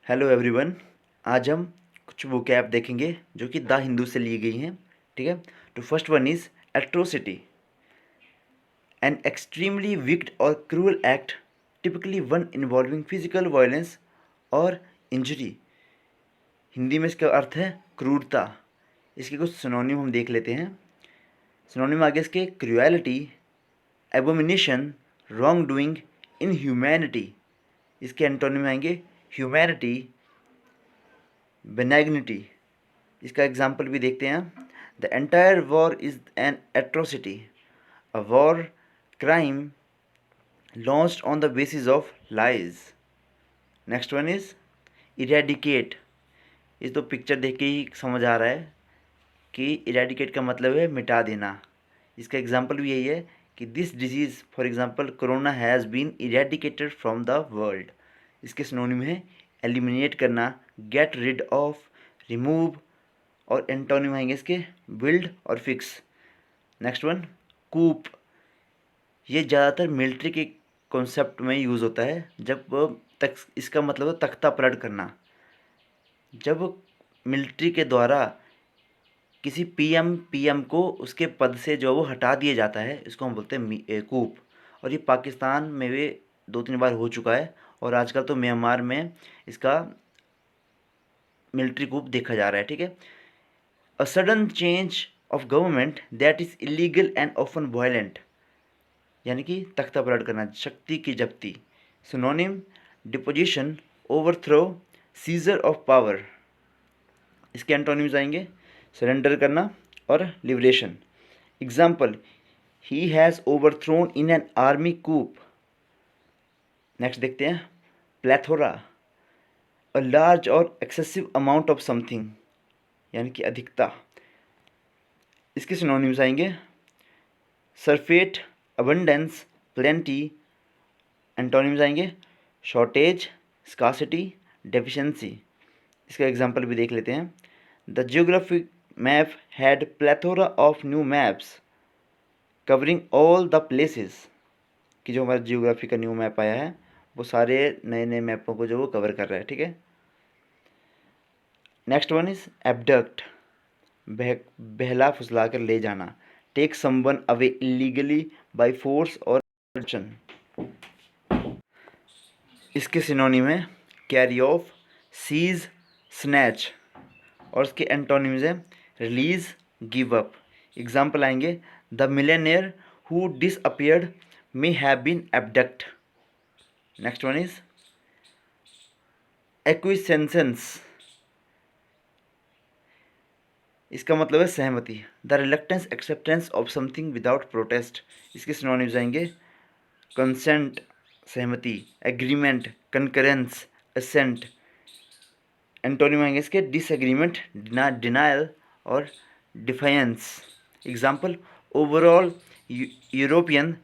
Hello everyone. आज हम कुछ वोकैब देखेंगे जो कि द हिंदू से ली गई हैं। ठीक है। तो first one is atrocity, an extremely wicked और cruel act, typically one involving physical violence और इंजरी। हिंदी में इसका अर्थ है क्रूरता। इसके कुछ सिनोनिम हम देख लेते हैं। सिनोनिम आगे इसके cruelty, Abomination, wrong doing, inhumanity. इसके एंटोनिम आएंगे ह्यूमैनिटी, बेनैग्निटी। इसका एग्जाम्पल भी देखते हैं। The entire war is an atrocity, a war crime launched on the basis of lies. Next one is eradicate. इस तो पिक्चर देख के ही समझ आ रहा है कि इरेडिकेट का मतलब है मिटा देना। इसका एग्जाम्पल भी यही है कि this disease for example corona has been eradicated from the world. इसके सिनोनिम है एलिमिनेट करना, गेट रिड ऑफ, रिमूव, और एंटोनिम आएंगे इसके बिल्ड और फिक्स। नेक्स्ट वन कूप। ये ज़्यादातर मिलिट्री के कॉन्सेप्ट में यूज़ होता है। जब तक इसका मतलब है तख्ता पलट करना। जब मिलिट्री के द्वारा किसी पीएम को उसके पद से जो वो हटा दिया जाता है, इसको हम बोलते हैं कूप। और ये पाकिस्तान में भी 2-3 बार हो चुका है और आजकल तो म्यांमार में इसका मिलिट्री कूप देखा जा रहा है। ठीक है। A sudden change of government that is illegal and often violent, यानी कि तख्ता पलट करना, शक्ति की जब्ती। Synonym deposition, overthrow, seizure of power. इसके एंटोनिम्स आएंगे सरेंडर करना और लिबरेशन। एग्जाम्पल, ही has overthrown in an army coup. Next देखते हैं प्लेथोरा, अ लार्ज और एक्सेसिव अमाउंट ऑफ समथिंग, यानी कि अधिकता। इसके सिनोनिम्स आएंगे सरफेट, अबंडेंस, प्लेंटी। एंटोनिम्स आएंगे शॉर्टेज, स्कासिटी, डेफिशिएंसी। इसका एग्जांपल भी देख लेते हैं। The geographic map had plethora of new maps covering all the places. कि जो हमारा जियोग्राफी का न्यू मैप आया है वो सारे नए नए मैपों को जो वो कवर कर रहा है। ठीक है। नेक्स्ट वन इज एबडक्ट, बहला फुसला कर ले जाना। Take someone away illegally by force और कंपल्शन। इसके सिनोनिम है कैरी ऑफ, सीज, स्नैच, और इसके एंटोनिम्स हैं रिलीज, गिव अप। एग्जाम्पल आएंगे the millionaire who disappeared may have been abduct. Next one is acquiescence. इसका मतलब है सहमति, the reluctance acceptance of something without protest. इसके सिनोनिम्स आएंगे कंसेंट, सहमति, एग्रीमेंट, कंकरेंस, असेंट। एंटोनिम आएंगे इसके डिसएग्रीमेंट, डिनायल और defiance. Example, overall European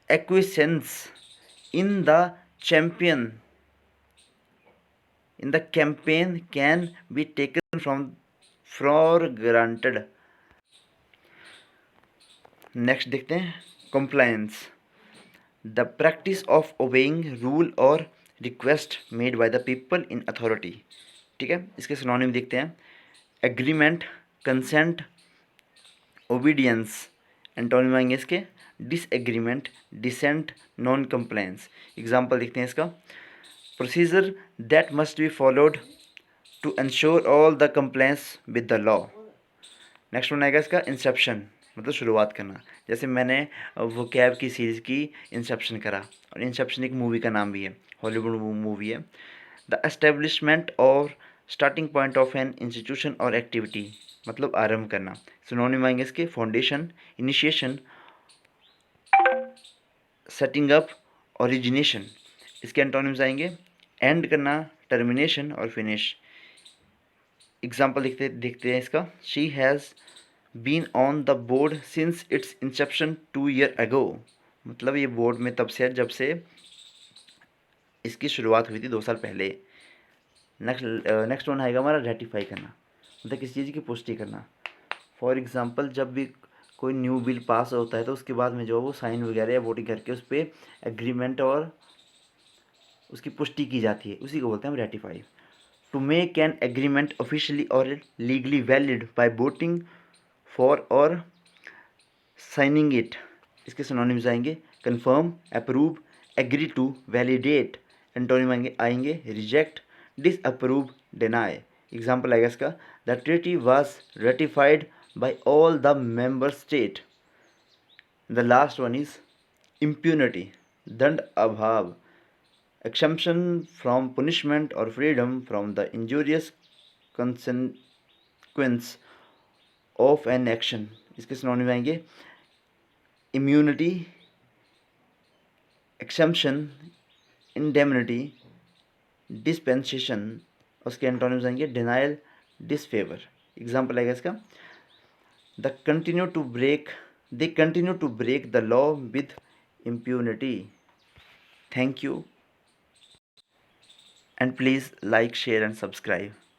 एक्विसेंस in the champion in the campaign can be taken from for granted। Next देखते हैं compliance, the practice of obeying rule और request made by the people in authority। ठीक है। इसके synonym देखते हैं agreement, consent, obedience. Antonym आएंगे इसके disagreement, dissent, non compliance. Example देखते हैं इसका procedure that must be followed to ensure all the compliance with the law. Next one आएगा इसका इंसेप्शन, मतलब शुरुआत करना। जैसे मैंने वो कैब की सीरीज़ की इंसेप्शन करा, और इंसेप्शन एक मूवी का नाम भी है, हॉलीवुड मूवी है। द एस्टेब्लिशमेंट और starting point of an institution और एक्टिविटी, मतलब आरंभ करना। सिनोनिम आएंगे इसके foundation, initiation, setting up, origination. इसके एंटोनिम्स आएंगे एंड करना, टर्मिनेशन और फिनिश। एग्जाम्पल देखते हैं इसका she has been on the board since its inception 2 year ago. मतलब ये बोर्ड में तब से है जब से इसकी शुरुआत हुई थी 2 साल पहले। नेक्स्ट वन आएगा हमारा रेटिफाई करना, मतलब किसी चीज़ की पुष्टि करना। फॉर एग्जांपल, जब भी कोई न्यू बिल पास होता है तो उसके बाद में जो वो साइन वगैरह या वोटिंग करके उस पर एग्रीमेंट और उसकी पुष्टि की जाती है, उसी को बोलते हैं हम ratify. To make an agreement officially और legally valid by voting for और साइनिंग इट, इसके सिनोनिम्स आएंगे confirm, approve, agree to, validate. Antonym आएंगे रिजेक्ट, डिसअप्रूव, डिनाई। एग्जाम्पल आएगा इसका, the treaty was ratified by all the member state. The last one is impunity, दंड अभाव, exemption from punishment or freedom from the injurious consequence of an action। इसके synonym आएंगे immunity, exemption, indemnity, dispensation। उसके antonyms आएंगे denial, disfavour. Example आएगा इसका, the continue to break they continue to break the law with impunity। Thank you, and please like, share and subscribe.